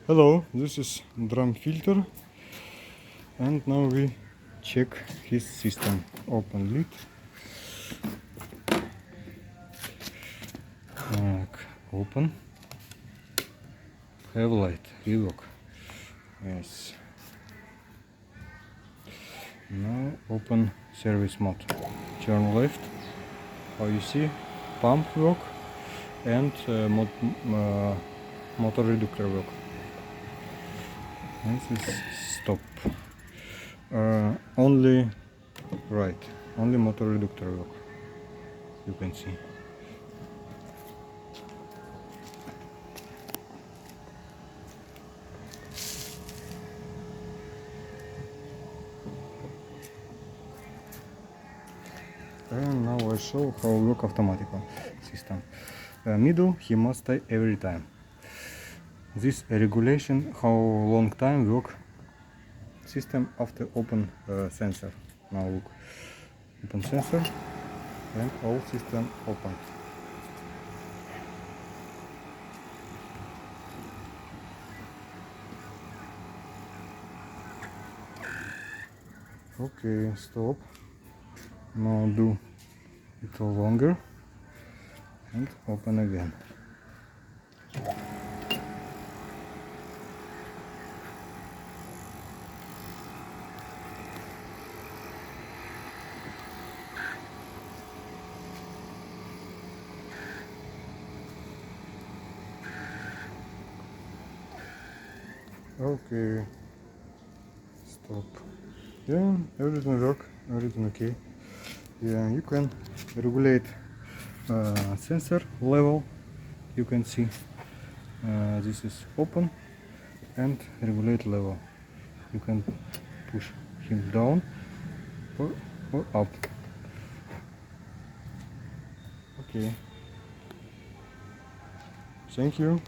Hello, this is RAUfilter, and now we check his system. Open lid, open, have light, relock. Yes. Now open service mode. Turn left. How you see, pump work and motor reductor work. This is stop. Only right, only motor reductor work. You can see. And now I show how work automatic system. Middle he must stay every time. This regulation how long time work system after open sensor. Now look, open sensor and all system open. Okay, stop. Now do it longer and open again. Okay, stop. Yeah, everything work, everything okay. Yeah, you can regulate sensor level. You can see this is open and regulate level. You can push him down or up. Okay. Thank you.